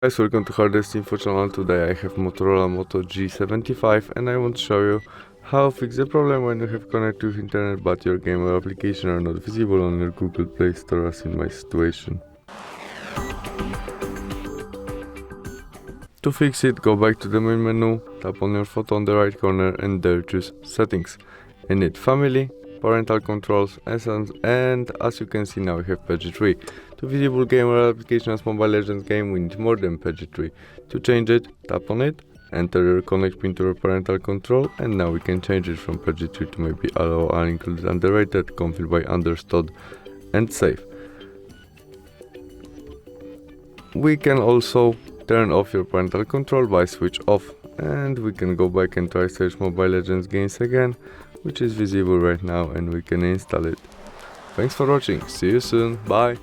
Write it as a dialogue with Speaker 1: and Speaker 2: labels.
Speaker 1: Guys, welcome to HardReset.Info channel. Today I have Motorola Moto G75 and I want to show you how to fix the problem when you have connected with internet but your game or application are not visible on your Google Play Store, as in my situation. To fix it, go back to the main menu, tap on your photo on the right corner and there choose Settings. In it, Family, Parental Controls, and as you can see now we have page 3. To visible game or application as Mobile Legends game, we need more than page 3. To change it, tap on it, enter your connect pin to your parental control, and now we can change it from page 3 to maybe allow unincluded underrated, config by understood, and save. We can also turn off your parental control by switch off, and we can go back and try search Mobile Legends games again, which is visible right now, and we can install it. Thanks for watching, see you soon, bye!